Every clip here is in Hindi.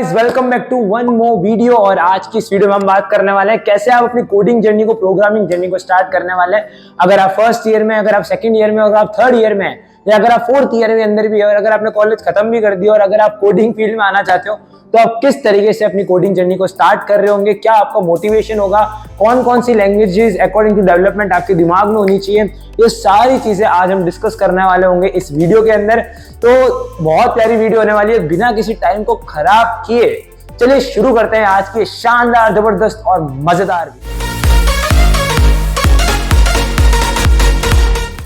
Guys, welcome back to one more video. और आज की इस वीडियो में हम बात करने वाले हैं कैसे आप अपनी कोडिंग जर्नी को, प्रोग्रामिंग जर्नी को स्टार्ट करने वाले हैं। अगर आप फर्स्ट ईयर में, अगर आप सेकंड ईयर में, अगर आप थर्ड ईयर में, या अगर आप फोर्थ ईयर के अंदर भी है, और अगर आपने कॉलेज खत्म भी कर दिया और अगर आप कोडिंग फील्ड में आना चाहते हो, तो आप किस तरीके से अपनी कोडिंग जर्नी को स्टार्ट कर रहे होंगे, क्या आपका मोटिवेशन होगा, कौन कौन सी लैंग्वेजेस अकॉर्डिंग टू डेवलपमेंट आपके दिमाग में होनी चाहिए, ये सारी चीजें आज हम डिस्कस करने वाले होंगे इस वीडियो के अंदर। तो बहुत प्यारी वीडियो होने वाली है, बिना किसी टाइम को खराब किए चलिए शुरू करते हैं आज की शानदार, जबरदस्त और मजेदार वीडियो।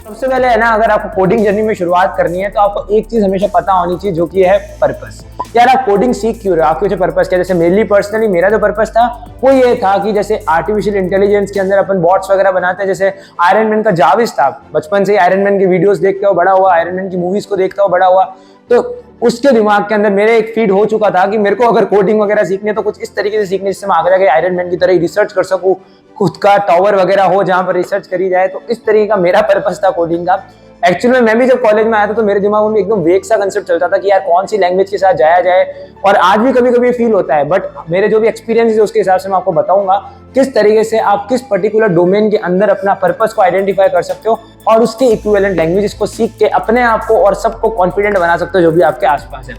सबसे पहले है ना, अगर आपको कोडिंग जर्नी में शुरुआत करनी है तो आपको एक चीज हमेशा पता होनी चाहिए, जो कि है पर्पस। यार आप कोडिंग सीख क्यों रहे हो, आपके पर्पस क्या है। जैसे मेरे लिए पर्सनली मेरा जो पर्पस था वो ये था कि जैसे आर्टिफिशियल इंटेलिजेंस के अंदर अपन बॉट्स वगैरह बनाते हैं। जैसे आयरन मैन का जाविस था, बचपन से ही आयरन मैन की वीडियोस देखता हुआ बड़ा हुआ, आयरन मैन की मूवीज को देखता हुआ बड़ा हुआ, तो उसके दिमाग के अंदर मेरे एक फीड हो चुका था कि मेरे को अगर कोडिंग वगैरह सीखनी है तो कुछ इस तरीके से सीखने जिससे मैं आगे जाके आयरन मैन की तरह रिसर्च कर सकूं, खुद का टावर वगैरह हो जहां पर रिसर्च करी जाए। तो इस तरीके का मेरा पर्पस था कोडिंग का। एक्चुअली मैं भी जब कॉलेज में आया था तो मेरे दिमाग में एकदम वेग सा कंसेप्ट चलता था कि यार कौन सी लैंग्वेज के साथ जाया जाए, और आज भी कभी कभी फील होता है। बट मेरे जो भी एक्सपीरियंस है उसके हिसाब से मैं आपको बताऊंगा किस तरीके से आप किस पर्टिकुलर डोमेन के अंदर अपना पर्पस को आइडेंटिफाई कर सकते हो और उसके इक्विवेलेंट लैंग्वेजेस को सीख के अपने आप को और सबको कॉन्फिडेंट बना सकते हो जो भी आपके आसपास है।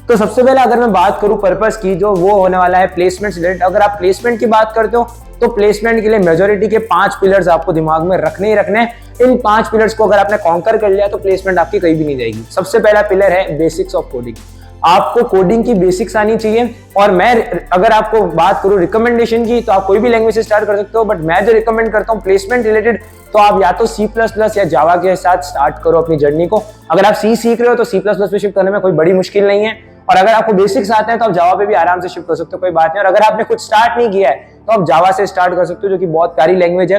तो सबसे पहले अगर मैं बात करूं पर्पस की, जो वो होने वाला है प्लेसमेंट रिलेटेड। अगर आप प्लेसमेंट की बात करते हो तो प्लेसमेंट के लिए मेजॉरिटी के 5 पिलर्स आपको दिमाग में रखने ही रखने। इन 5 पिलर्स को अगर आपने कॉन्कर कर लिया तो प्लेसमेंट आपकी कहीं भी नहीं जाएगी। सबसे पहला पिलर है बेसिक्स ऑफ कोडिंग। आपको कोडिंग की बेसिक्स आनी चाहिए। और मैं अगर आपको बात करूं रिकमेंडेशन की, तो आप कोई भी लैंग्वेज से स्टार्ट कर सकते हो, बट मैं जो रिकमेंड करता हूं प्लेसमेंट रिलेटेड, तो आप या तो C++ या जावा के साथ स्टार्ट करो अपनी जर्नी को। अगर आप सी सीख रहे हो तो C++ पे शिफ्ट करने में कोई बड़ी मुश्किल नहीं है, और अगर आपको बेसिक्स आते हैं तो आप जावा पे भी आराम से शिफ्ट कर सकते हो, कोई बात नहीं। और अगर आपने कुछ स्टार्ट नहीं किया है तो आप जावा से स्टार्ट कर सकते हो, जो कि बहुत प्यारी लैंग्वेज है।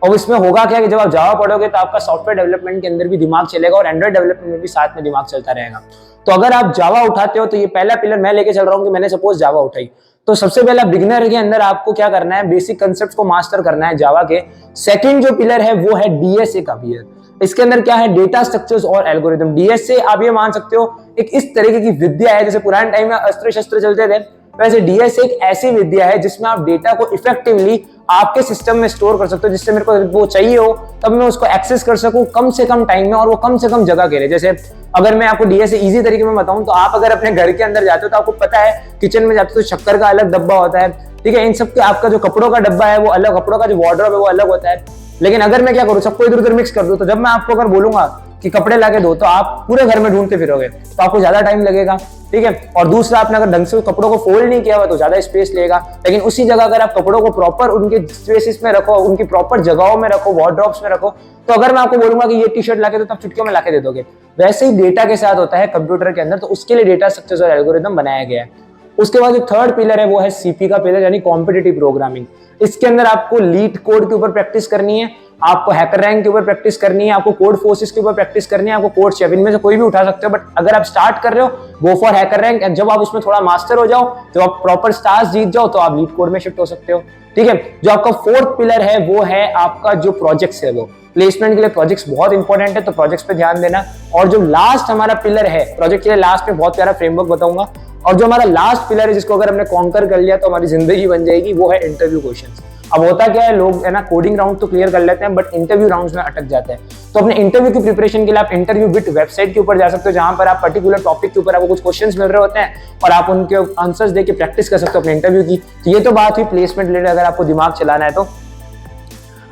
और इसमें होगा क्या कि जब आप जावा पढ़ोगे तो आपका सॉफ्टवेयर डेवलपमेंट के अंदर भी दिमाग चलेगा और एंड्रॉइड डेवलपमेंट में भी साथ में दिमाग चलता रहेगा। तो अगर आप जावा उठाते हो तो ये पहला पिलर मैं लेके चल रहा हूँ कि मैंने सपोज जावा उठाई, तो सबसे पहला बिगिनर के अंदर आपको क्या करना है, बेसिक कंसेप्ट को मास्टर करना है जावा के। सेकंड जो पिलर है वो है डीएसए का पिलर। इसके अंदर क्या है, डेटा स्ट्रक्चर्स और एल्गोरिथम। डीएसए आप ये मान सकते हो एक इस तरीके की विद्या है, जैसे पुराने टाइम में अस्त्र शस्त्र चलते थे, वैसे डीएसए एक ऐसी विद्या है जिसमें आप डेटा को इफेक्टिवली आपके सिस्टम में स्टोर कर सकते हो, जिससे मेरे को वो चाहिए हो तब मैं उसको एक्सेस कर सकूं कम से कम टाइम में और वो कम से कम जगह के लिए। जैसे अगर मैं आपको डीएसए इजी तरीके में बताऊं तो आप अगर अपने घर के अंदर जाते हो तो आपको पता है किचन में जाते हो तो शक्कर का अलग डब्बा होता है, ठीक है। इन सब के आपका जो कपड़ों का डब्बा है वो अलग, कपड़ों का जो वार्डरोब है वो अलग होता है। लेकिन अगर मैं क्या करूं, सबको इधर उधर मिक्स कर दूं, तो जब मैं आपको अगर बोलूंगा कि कपड़े लाके दो तो आप पूरे घर में ढूंढते फिरोगे, तो आपको ज्यादा टाइम लगेगा, ठीक है। और दूसरा, आपने अगर ढंग से कपड़ों को फोल्ड नहीं किया हुआ तो ज्यादा स्पेस लेगा। लेकिन उसी जगह अगर आप कपड़ों को प्रॉपर उनके स्पेसिस में रखो, उनकी प्रॉपर जगहों में रखो, वार्डरोब्स में रखो, तो अगर मैं आपको बोलूंगा कि ये टी शर्ट लाके दो तो आप चुटकियों में लाके दे दोगे। वैसे ही डेटा के साथ होता है कंप्यूटर के अंदर, तो उसके लिए डेटा स्ट्रक्चर्स और एल्गोरिथम बनाया गया है। उसके बाद जो थर्ड पिलर है वो है सीपी का पिलर, यानी कॉम्पिटिटिव प्रोग्रामिंग। इसके अंदर आपको लीड कोड के ऊपर प्रैक्टिस करनी है, आपको हैकर रैंक के ऊपर प्रैक्टिस करनी है, आपको कोड फोर्सेस के ऊपर प्रैक्टिस करनी है, आपको कोड 7 में से कोई भी उठा सकते हो। बट अगर आप स्टार्ट कर रहे हो, गो फॉर हैकर रैंक। जब आप उसमें थोड़ा मास्टर हो जाओ, जब आप प्रॉपर स्टार्स जीत जाओ, तो आप लीड कोड में शिफ्ट हो सकते हो, ठीक है। जो आपका फोर्थ पिलर है वो है आपका जो प्रोजेक्ट्स है, वो प्लेसमेंट के लिए प्रोजेक्ट्स बहुत इंपॉर्टेंट है, तो प्रोजेक्ट्स पे ध्यान देना। और जो लास्ट हमारा पिलर है प्रोजेक्ट के लिए, लास्ट में बहुत प्यारा फ्रेमवर्क बताऊंगा। और जो हमारा लास्ट पिलर है जिसको अगर हमने कॉन्कर कर लिया तो हमारी जिंदगी बन जाएगी, वो है इंटरव्यू क्वेश्चंस। अब होता क्या है, लोग है ना कोडिंग राउंड तो क्लियर कर लेते हैं बट इंटरव्यू राउंड्स में अटक जाते हैं। तो अपने इंटरव्यू की प्रिपरेशन के लिए आप इंटरव्यू विद वेबसाइट के ऊपर जा सकते हो, जहां पर आप पर्टिकुलर टॉपिक के ऊपर आपको कुछ क्वेश्चंस मिल रहे होते हैं और आप उनके आंसर्स देके प्रैक्टिस कर सकते हो अपने इंटरव्यू की। तो ये तो बात हुई प्लेसमेंट रिलेटेड, अगर आपको दिमाग चलाना है तो।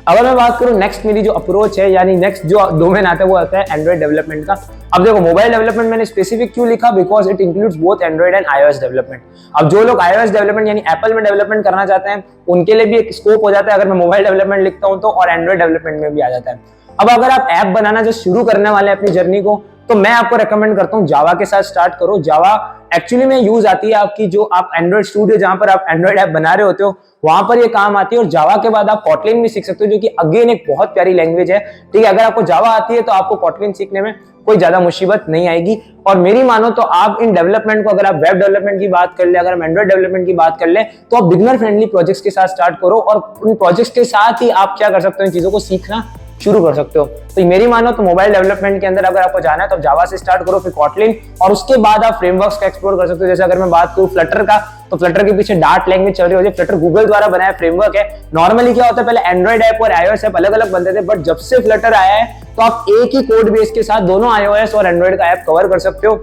अगर मैं बात करूं नेक्स्ट मेरी जो अप्रोच है, यानी नेक्स्ट जो डोमेन आता है वो आता है एंड्रॉइड डेवलपमेंट का। अब देखो, मोबाइल डेवलपमेंट मैंने स्पेसिफिक क्यों लिखा, because it includes both Android and iOS development. अब जो लोग iOS डेवलपमेंट यानी एप्पल में डेवलपमेंट करना चाहते हैं उनके लिए भी एक स्कोप हो जाता है अगर मैं मोबाइल डेवलपमेंट लिखता हूं तो, और एंड्रॉइड डेवलपमेंट में भी आ जाता है। अब अगर आप ऐप बनाना जो शुरू करने वाले हैं अपनी जर्नी को, तो मैं आपको रेकमेंड करता हूं जावा के साथ स्टार्ट करो। जावा एक्चुअली में यूज आती है आपकी जो आप एंड्रॉइड स्टूडियो, जहां पर आप एंड्रॉइड ऐप बना रहे होते हो, वहां पर ये काम आती है। और जावा के बाद आप कॉटलिन भी सीख सकते हो, जो कि अगेन एक बहुत प्यारी लैंग्वेज है, ठीक है। अगर आपको जावा आती है तो आपको कॉटलिन सीखने में कोई ज्यादा मुसीबत नहीं आएगी। और मेरी मानो तो आप इन डेवलपमेंट को, अगर आप वेब डेवलपमेंट की बात कर ले, अगर हम एंड्रॉइड डेवलपमेंट की बात कर ले, तो आप बिगिनर फ्रेंडली प्रोजेक्ट्स के साथ स्टार्ट करो। और उन प्रोजेक्ट्स के साथ ही आप क्या कर सकते हो, इन चीजों को सीखना शुरू कर सकते हो। तो मेरी मानो तो मोबाइल डेवलपमेंट के अंदर अगर आपको जाना है तो जावा से स्टार्ट करो, फिर कॉटलिन, और उसके बाद आप फ्रेमवर्क्स का एक्सप्लोर कर सकते हो। जैसे अगर मैं बात करूं फ्लटर का, तो फ्लटर के पीछे डार्ट लैंग्वेज चल रही होती है। फ्लटर गूगल द्वारा बनाया फ्रेमवर्क है। नॉर्मली क्या होता है, पहले एंड्रॉइड ऐप और iOS ऐप अलग अलग बनते थे, बट जब से फ्लटर आया है तो आप एक ही कोड बेस के साथ दोनों iOS और एंड्रॉइड का ऐप कवर कर सकते हो।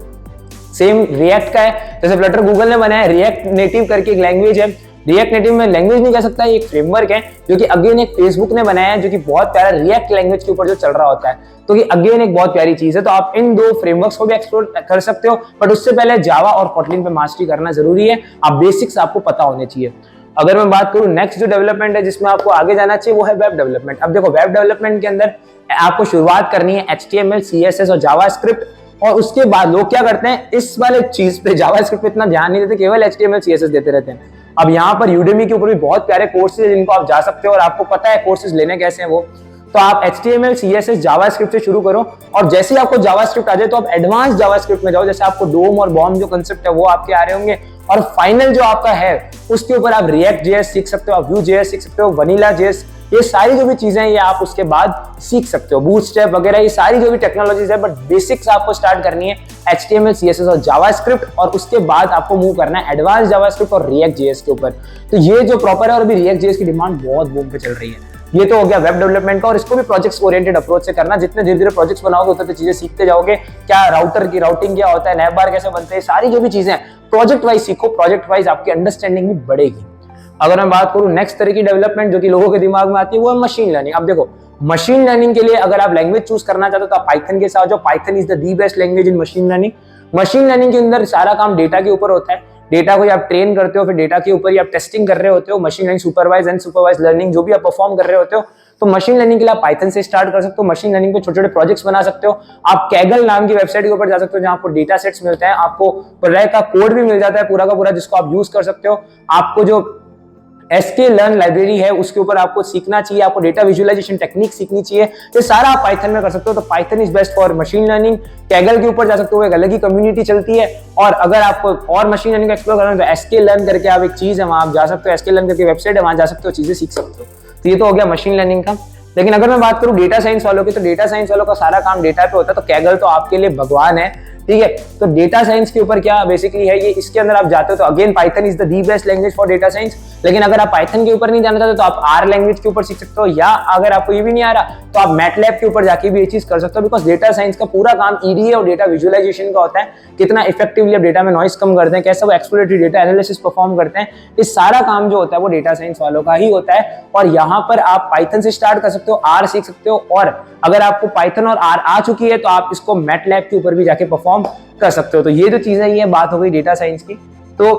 सेम रिएक्ट का है, जैसे फ्लटर गूगल ने बनाया, रिएक्ट नेटिव करके एक लैंग्वेज है। रिएक्ट नेटिव में लैंग्वेज नहीं कह सकता, एक फ्रेमवर्क है जो कि अगेन एक फेसबुक ने बनाया है, जो कि बहुत प्यारा रिएक्ट लैंग्वेज के ऊपर जो चल रहा होता है, तो कि अगेन एक बहुत प्यारी चीज है। तो आप इन दो फ्रेमवर्क्स को भी एक्सप्लोर कर सकते हो, बट उससे पहले जावा और कॉटलिन पे मास्टरी करना जरूरी है। आप बेसिक्स आपको पता होने चाहिए। अगर मैं बात करूं नेक्स्ट जो डेवलपमेंट है जिसमें आपको आगे जाना चाहिए, वो है वेब डेवलपमेंट। अब देखो, वेब डेवलपमेंट के अंदर आपको शुरुआत करनी है HTML, CSS और जावास्क्रिप्ट, और उसके बाद लोग क्या करते हैं, इस वाले चीज पे जावास्क्रिप्ट पे इतना ध्यान नहीं देते, केवल HTML CSS देते रहते हैं। अब यहाँ पर यूडेमी के ऊपर भी बहुत प्यारे कोर्सेज है जिनको आप जा सकते हो, और आपको पता है कोर्सेज लेने कैसे हैं वो। तो आप HTML, CSS, जावास्क्रिप्ट से शुरू करो, और जैसे ही आपको जावास्क्रिप्ट आ जाए तो आप एडवांस जावास्क्रिप्ट में जाओ। जैसे आपको डोम और बॉम जो कंसेप्ट है वो आपके आ रहे होंगे, और फाइनल जो आपका है उसके ऊपर आप रिएक्ट JS सीख सकते हो, आप व्यू JS सीख सकते हो, वनीला JS, ये सारी जो भी चीजें हैं ये आप उसके बाद सीख सकते हो। बूटस्ट्रैप वगैरह ये सारी जो भी टेक्नोलॉजीज है, बट बेसिक्स आपको स्टार्ट करनी है HTML, CSS और जावास्क्रिप्ट, और उसके बाद आपको मूव करना है एडवांस जावास्क्रिप्ट और रिएक्ट JS के ऊपर। तो ये जो प्रॉपर है, और अभी रिएक्ट JS की डिमांड बहुत बूम पे चल रही है। ये तो हो गया वेब डेवलपमेंट का, और इसको भी प्रोजेक्ट्स ओरिएंटेड अप्रोच से करना। जितने धीरे धीरे प्रोजेक्ट्स बनाओगे उतने चीजें सीखते जाओगे। क्या राउटर की राउटिंग क्या होता है, नैप बार कैसे बनते हैं, सारी जो भी चीजें प्रोजेक्ट वाइज सीखो, प्रोजेक्ट वाइज आपकी अंडरस्टैंडिंग भी बढ़ेगी। अगर मैं बात करूं नेक्स्ट तरह की डेवलपमेंट जो कि लोगों के दिमाग में आती है, वो है मशीन लर्निंग। अब देखो, मशीन लर्निंग के लिए अगर आप लैंग्वेज चूज करना चाहते हो तो आप पाइथन के साथ जाओ। Python is the best language in machine learning. Machine learning के अंदर सारा काम डेटा के ऊपर होता है। डेटा को आप ट्रेन करते हो, फिर डेटा के ऊपर ही आप टेस्टिंग कर रहे होते हो। Machine learning, supervise and supervise learning जो भी आप परफॉर्म कर रहे होते हो, तो मशीन लर्निंग के लिए आप पाइथन से स्टार्ट कर सकते हो। मशीन लर्निंग पे छोटे छोटे प्रोजेक्ट्स बना सकते हो। आप कैगल नाम की वेबसाइट के ऊपर जा सकते हो, जहां आपको डेटा सेट्स मिलते हैं, आपको पर्याय का कोड भी मिल जाता है पूरा का पूरा, जिसको आप यूज कर सकते हो। आपको जो sklearn लाइब्रेरी है उसके ऊपर आपको सीखना चाहिए, आपको डेटा विजुअलाइजेशन टेक्निक सीखनी चाहिए। ये सारा आप पाइथन में कर सकते हो। तो Python is best for machine learning. Kaggle के ऊपर जा सकते हो, एक अलग ही कम्युनिटी चलती है। और अगर आपको और मशीन लर्निंग एक्सप्लोर करना है तो sklearn करके आप एक चीज है, वहां आप जा सकते हो। sklearn करके वेबसाइट है, वहां जा सकते हो, चीजें सीख सकते हो। तो ये तो हो गया मशीन लर्निंग का। लेकिन अगर मैं बात करूं डेटा साइंस वालों की, तो डेटा साइंस वालों का सारा काम डेटा पे होता है, तो कैगल तो आपके लिए भगवान है, ठीक है। तो डेटा साइंस के ऊपर क्या बेसिकली है, ये इसके अंदर आप जाते हो तो again Python is the best language for data science. लेकिन अगर आप पाइथन के ऊपर नहीं जाना चाहते तो आप R लैंग्वेज के ऊपर सीख सकते हो, या अगर आपको ये भी नहीं आ रहा तो आप मैटलैब के ऊपर जाके भी ये चीज कर सकते हो। बिकॉज डेटा साइंस का पूरा काम EDA और डेटा विजुअलाइजेशन का होता है। कितना इफेक्टिवली आप डेटा में नॉइस कम करते हैं, कैसे वो एक्सप्लोरेटरी डेटा एनालिसिस परफॉर्म करते हैं, इस सारा काम जो होता है वो डेटा साइंस वालों का ही होता है। और यहाँ पर आप पाइथन से स्टार्ट कर सकते हो, R सीख सकते हो, और अगर आपको पाइथन और R आ चुकी है तो आप इसको मैटलैब के ऊपर भी जाके परफॉर्म कर सकते हो। तो ये जो चीजें, ये बात हो गई डेटा साइंस की। तो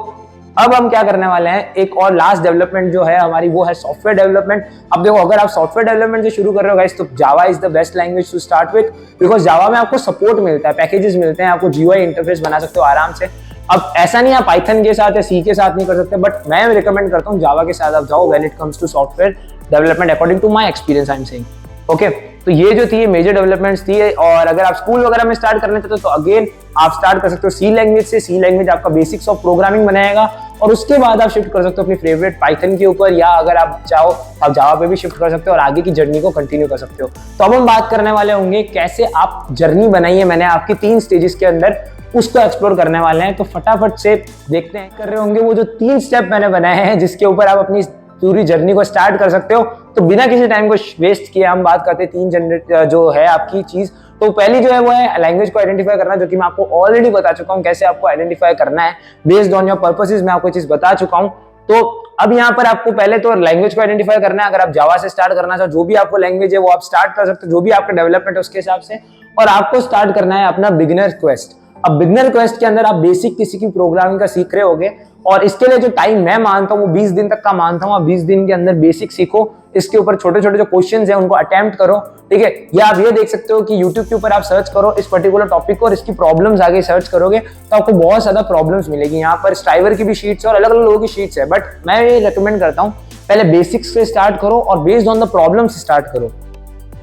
अब हम क्या करने वाले हैं, एक और लास्ट डेवलपमेंट जो है हमारी, वो है सॉफ्टवेयर डेवलपमेंट। अब देखो, अगर आप सॉफ्टवेयर डेवलपमेंट से शुरू कर रहे हो गाइस, तो Java is the best language to start with. Because Java में आपको सपोर्ट मिलता है, पैकेजेस मिलते हैं, आपको GUI इंटरफेस बना सकते हो आराम से। अब ऐसा नहीं आप पाइथन के साथ या C के साथ नहीं कर सकते, बट मैं रिकमेंड करता हूँ जावा के साथ आप जाओ when it comes to software development, according to my experience I am saying. Okay, तो ये जो थी मेजर डेवलपमेंट्स थी। और अगर आप स्कूल वगैरह में स्टार्ट करना चाहते हो तो अगेन आप स्टार्ट कर सकते हो C लैंग्वेज से। C लैंग्वेज आपका बेसिक्स ऑफ प्रोग्रामिंग बनाएगा, और उसके बाद आप शिफ्ट कर सकते हो अपनी फेवरेट पाइथन के ऊपर, या अगर आप चाहो आप जावा पे भी शिफ्ट कर सकते हो और आगे की जर्नी को कंटिन्यू कर सकते हो। तो अब हम बात करने वाले होंगे कैसे आप जर्नी बनाई है मैंने आपकी 3 स्टेजेस के अंदर, उसको एक्सप्लोर करने वाले हैं। तो फटाफट से देखते हैं, कर रहे होंगे वो जो 3 स्टेप मैंने बनाए हैं जिसके ऊपर आप अपनी पूरी जर्नी को स्टार्ट कर सकते हो। तो बिना किसी टाइम को वेस्ट किए हम बात करते हैं 3 जनरेट जो है आपकी चीज। तो पहली जो है वो है लैंग्वेज को आइडेंटिफाई करना, जो कि मैं आपको ऑलरेडी बता चुका हूँ कैसे आपको आइडेंटिफाई करना है बेस्ड ऑन योर पर्पसेस। मैं आपको चीज बता चुका हूँ। तो अब यहाँ पर आपको पहले तो लैंग्वेज को आइडेंटिफाई करना है। अगर आप जावा से स्टार्ट करना चाहो, जो भी आपको लैंग्वेज है वो आप स्टार्ट कर सकते हो, जो भी आपका डेवलपमेंट है उसके हिसाब से। और आपको स्टार्ट करना है अपना बिगिनर क्वेस्ट। अब बिगिनर क्वेस्ट के अंदर आप बेसिक किसी की प्रोग्रामिंग का सीख रहे होगे, और इसके लिए जो टाइम मैं मानता हूँ वो 20 दिन तक का मानता हूँ। आप 20 दिन के अंदर बेसिक सीखो, इसके ऊपर छोटे छोटे जो क्वेश्चंस हैं उनको अटेम्प्ट करो, ठीक है। या आप ये देख सकते हो कि यूट्यूब के ऊपर आप सर्च करो इस पर्टिकुलर टॉपिक को, और इसकी प्रॉब्लम्स आगे सर्च करोगे तो आपको बहुत ज्यादा प्रॉब्लम्स मिलेगी। यहाँ पर स्ट्राइवर की भी शीट्स है और अलग अलग लोगों की शीट्स है, बट मैं ये रिकमेंड करता हूँ पहले बेसिक्स से स्टार्ट करो और based on the problems start करो।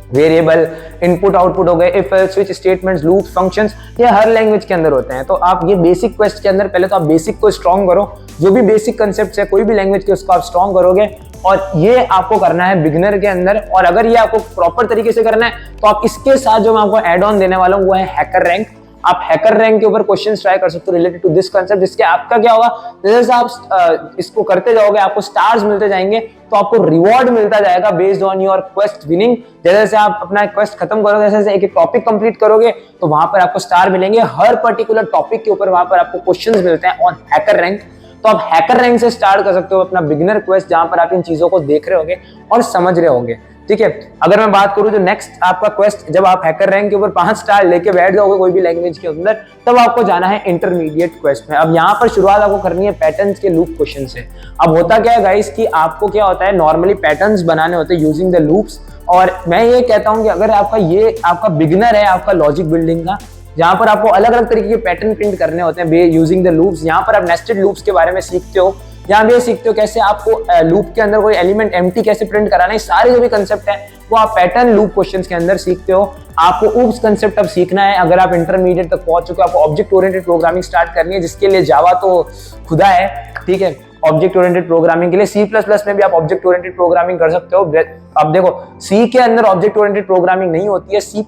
वेरिएबल, इनपुट आउटपुट हो गए, if else switch statements, loop, functions, ये हर लैंग्वेज के अंदर होते हैं। तो आप ये बेसिक क्वेस्ट के अंदर पहले तो आप बेसिक को स्ट्रॉन्ग करो, जो भी बेसिक कंसेप्ट है कोई भी लैंग्वेज के उसको आप स्ट्रॉन्ग करोगे, और ये आपको करना है बिगिनर के अंदर। और अगर ये आपको प्रॉपर तरीके से करना है तो आप इसके साथ जो मैं आपको एड ऑन देने वाला हूँ वो है हैकर रैंक। आप हैकर रैंक के ऊपर क्वेश्चंस ट्राई कर सकते हो रिलेटेड टू दिस कंसेप्ट, जिसके आपका क्या होगा, जैसे आप इसको करते जाओगे आपको स्टार्स मिलते जाएंगे, तो आपको रिवॉर्ड मिलता जाएगा based on your quest winning. जैसे जैसे आप अपना क्वेस्ट खत्म करोगे, जैसे जैसे एक एक टॉपिक कंप्लीट करोगे, तो वहां पर आपको स्टार मिलेंगे। हर पर्टिकुलर टॉपिक के ऊपर वहां पर आपको क्वेश्चंस मिलते हैं ऑन हैकर रैंक। तो आप हैकर रैंक से स्टार्ट कर सकते हो अपना बिगिनर क्वेस्ट, जहां पर आप इन चीजों को देख रहे होगे और समझ रहे होंगे। ठीक है, अगर मैं बात करूं जो नेक्स्ट आपका क्वेस्ट, जब आप हैकर रैंक के ऊपर 5 स्टार लेके बैठ जाओगे कोई भी लैंग्वेज के अंदर, तब आपको जाना है इंटरमीडिएट क्वेस्ट में। अब यहाँ पर शुरुआत आपको करनी है पैटर्न्स के लूप क्वेश्चन से। अब होता क्या है गाइस कि आपको क्या होता है, नॉर्मली पैटर्न्स बनाने होते हैं यूजिंग द लूप्स। और मैं ये कहता हूं कि अगर आपका बिगिनर है आपका लॉजिक बिल्डिंग का, जहां पर आपको अलग अलग तरीके के पैटर्न प्रिंट करने होते हैं यूजिंग द लूप्स, यहाँ पर आप नेस्टेड लूप्स के बारे में सीखते हो, यहाँ भी सीखते हो कैसे आपको लूप के अंदर कोई एलिमेंट एम्प्टी कैसे प्रिंट कराना है। सारे जो भी कंसेप्ट है वो आप पैटर्न लूप क्वेश्चंस के अंदर सीखते हो। आपको ऊप्स कंसेप्ट अब सीखना है। अगर आप इंटरमीडिएट तक पहुंच चुके हो, आपको ऑब्जेक्ट ओरिएंटेड प्रोग्रामिंग स्टार्ट करनी है, जिसके लिए जावा तो खुदा है। ठीक है, ऑब्जेक्ट ओरिएंटेड प्रोग्रामिंग के लिए C++ में भी आप ऑब्जेक्ट ओरिएंटेड प्रोग्रामिंग कर सकते हो। अब देखो C के अंदर ऑब्जेक्ट ओरिएंटेड प्रोग्रामिंग नहीं होती है, C++,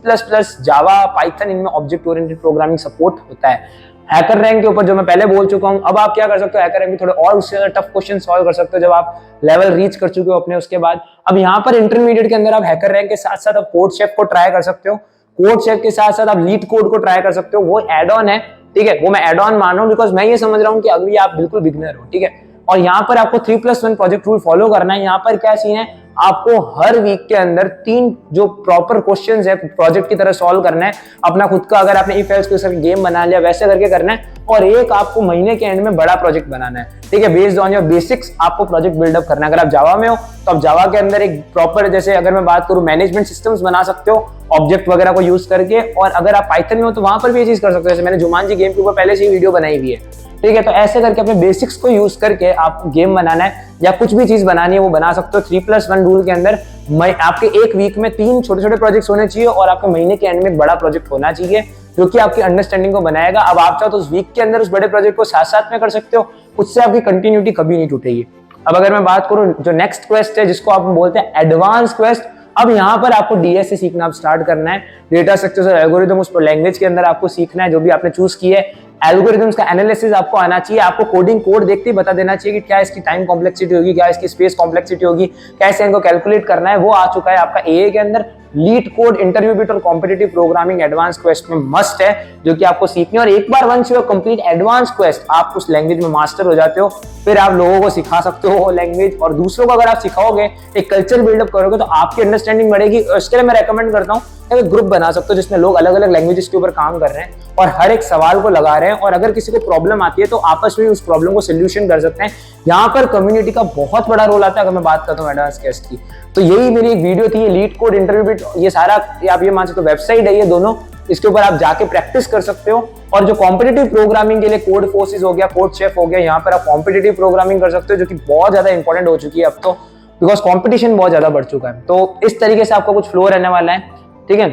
जावा, पाइथन, इनमें ऑब्जेक्ट ओरिएंटेड प्रोग्रामिंग सपोर्ट होता है। हैकर रैंक के ऊपर जो मैं पहले बोल चुका हूं, अब आप क्या कर सकते हो, हैकर रैंक में थोड़े और उससे ज्यादा टफ क्वेश्चन सॉल्व कर सकते हो जब आप लेवल रीच कर चुके हो अपने। उसके बाद अब यहाँ पर इंटरमीडिएट के अंदर आप हैकर रैंक के साथ साथ आप कोड शेफ को ट्राई कर सकते हो। कोड शेफ के साथ साथ आप लीड कोड को ट्राई कर सकते हो, वो एड ऑन है। ठीक है, वो मैं एड ऑन मान रहा हूं बिकॉज मैं ये समझ रहा हूँ कि अभी आप बिल्कुल बिगिनर हो। ठीक है, और यहाँ पर आपको 3+1 प्रोजेक्ट रूल फॉलो करना है। यहाँ पर क्या सीन है, आपको हर वीक के अंदर 3 जो प्रॉपर क्वेश्चंस है प्रोजेक्ट की तरह सॉल्व करना है अपना खुद का। अगर आपने इफ एल्स को गेम बना लिया वैसे करके करना है, और एक आपको महीने के एंड में बड़ा प्रोजेक्ट बनाना है। ठीक है, बेस्ड ऑन योर बेसिक्स आपको प्रोजेक्ट बिल्डअप करना है। अगर आप जावा में हो तो आप जावा के अंदर एक प्रॉपर, जैसे अगर मैं बात करूं मैनेजमेंट सिस्टम्स बना सकते हो ऑब्जेक्ट वगैरह को यूज करके। और अगर आप पाइथन में हो तो वहां पर भी ये चीज कर सकते हो, जैसे मैंने जुमानजी गेम के ऊपर पहले से ही वीडियो बनाई हुई है। ठीक है, तो ऐसे करके अपने बेसिक्स को यूज करके आप गेम बनाना है या कुछ भी चीज बनानी है वो बना सकते हो। 3+1 रूल के अंदर आपके एक वीक में 3 छोटे छोटे प्रोजेक्ट्स होने चाहिए और आपके महीने के एंड में एक बड़ा प्रोजेक्ट होना चाहिए, जो कि आपकी अंडरस्टैंडिंग को बनाएगा। अब आप चाहो तो उस वीक के अंदर उस बड़े प्रोजेक्ट को साथ साथ में कर सकते हो, उससे आपकी कंटिन्यूटी कभी नहीं टूटेगी। अब अगर मैं बात करूं जो नेक्स्ट क्वेस्ट है, जिसको आप बोलते हैं एडवांस क्वेस्ट, अब यहाँ पर आपको डीएस से सीखना आप स्टार्ट करना है। डेटा स्ट्रक्चर्स और एल्गोरिथम उस लैंग्वेज के अंदर आपको सीखना है जो भी आपने चूज की है। एल्गोरिथम्स का एनालिसिस आपको आना चाहिए। आपको कोडिंग कोड देखते ही बता देना चाहिए कि क्या इसकी टाइम कॉम्प्लेक्सिटी होगी, क्या इसकी स्पेस कॉम्प्लेक्सिटी होगी, कैसे इनको कैलकुलेट करना है, वो आ चुका है आपका एए के अंदर। लीड कोड, इंटरव्यू बिट और कॉम्पिटिटिव प्रोग्रामिंग एडवांस क्वेस्ट में मस्ट है, जो कि आपको सीखनी है। और एक बार once you complete advance quest, आप उस लैंग्वेज में मास्टर हो जाते हो, फिर आप लोगों को सिखा सकते हो वो लैंग्वेज। और दूसरों को अगर आप सिखाओगे, एक कल्चर बिल्डअप करोगे, तो आपकी अंडरस्टैंडिंग बढ़ेगी। उसके लिए मैं रेकमेंड करता हूँ ग्रुप बना सकते हो जिसमें लोग अलग अलग लैंग्वेजेस के ऊपर काम कर रहे हैं और हर एक सवाल को लगा रहे हैं, और अगर किसी को प्रॉब्लम आती है तो आपस में उस प्रॉब्लम को सोल्यूशन कर सकते हैं। यहाँ पर कम्युनिटी का बहुत बड़ा रोल आता है। अगर मैं बात करता हूँ एडवांस क्वेस्ट की, तो यही मेरी एक वीडियो थी, लीड कोड, इंटरव्यू बिट, ये सारा आप ये मान सकते हो वेबसाइट है ये दोनों, इसके ऊपर आप जाके प्रैक्टिस कर सकते हो। और जो कॉम्पिटिटिव प्रोग्रामिंग के लिए कोड फोर्सेस हो गया, कोड शेफ हो गया, यहाँ पर आप कॉम्पिटिटिव प्रोग्रामिंग कर सकते हो, जो कि बहुत ज्यादा इंपॉर्टेंट हो चुकी है अब तो, बिकॉज कॉम्पिटिशन बहुत ज्यादा बढ़ चुका है। तो इस तरीके से आपका कुछ फ्लो रहने वाला है। ठीक है,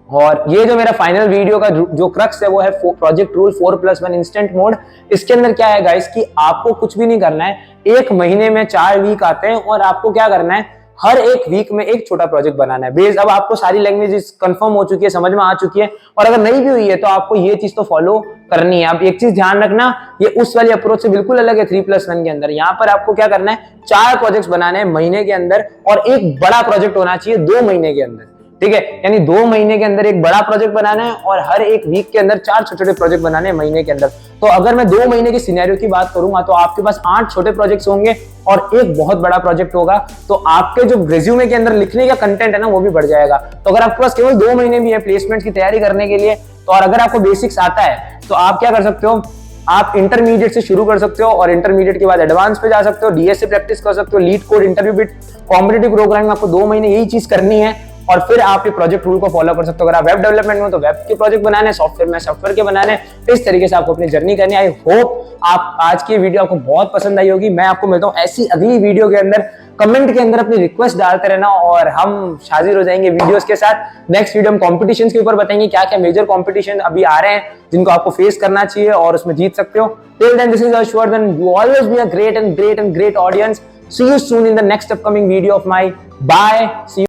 और ये जो मेरा फाइनल वीडियो का जो क्रक्स है वो है प्रोजेक्ट रूल 4+1 इंस्टेंट मोड। इसके अंदर क्या है गाइस कि आपको कुछ भी नहीं करना है। एक महीने में 4 वीक आते हैं और आपको क्या करना है, हर एक वीक में एक छोटा प्रोजेक्ट बनाना है। बेस अब आपको सारी लैंग्वेजेस कंफर्म हो चुकी है, समझ में आ चुकी है, और अगर नहीं भी हुई है तो आपको ये चीज तो फॉलो करनी है। आप एक चीज ध्यान रखना, ये उस वाली अप्रोच से बिल्कुल अलग है 3+1 के अंदर। यहाँ पर आपको क्या करना है, 4 प्रोजेक्ट्स बनाने हैं महीने के अंदर, और एक बड़ा प्रोजेक्ट होना चाहिए 2 महीने के अंदर। ठीक है, यानी 2 महीने के अंदर एक बड़ा प्रोजेक्ट बनाना है और हर एक वीक के अंदर 4 छोटे छोटे प्रोजेक्ट बनाने हैं महीने के अंदर। तो अगर मैं 2 महीने की सिनेरियो की बात करूंगा तो आपके पास 8 छोटे प्रोजेक्ट्स होंगे और एक बहुत बड़ा प्रोजेक्ट होगा। तो आपके जो रिज्यूमे के अंदर लिखने का कंटेंट है ना, वो भी बढ़ जाएगा। तो अगर आपके पास केवल 2 महीने भी है प्लेसमेंट की तैयारी करने के लिए, तो और अगर आपको बेसिक्स आता है तो आप क्या कर सकते हो, आप इंटरमीडिएट से शुरू कर सकते हो और इंटरमीडिएट के बाद एडवांस पे जा सकते हो, डीएस से प्रैक्टिस कर सकते हो, leet code, interview bit, competitive programming. आपको 2 महीने यही चीज करनी है और फिर आप ये प्रोजेक्ट रूल को फॉलो कर सकते हो। अगर आप वेब डेवलपमेंट में हो तो वेब के प्रोजेक्ट बनाने, सॉफ्टवेयर में सॉफ्टवेयर के बनाने, इस तरीके से आपको अपनी जर्नी करनी। आई होप आप आज की वीडियो आपको बहुत पसंद आई होगी। मैं आपको मिलता हूँ ऐसी अगली वीडियो के अंदर। कमेंट के अंदर अपनी रिक्वेस्ट डालते रहना और हम हाजिर हो जाएंगे वीडियोस के साथ। नेक्स्ट वीडियो हम कॉम्पिटिशन के ऊपर बताएंगे क्या क्या मेजर कॉम्पिटिशन अभी आ रहे हैं जिनको आपको फेस करना चाहिए और उसमें जीत सकते हो। Till then this is Harshvardhan, you always be a great and great and great audience. See you soon in the next upcoming video of mine. Bye. See you.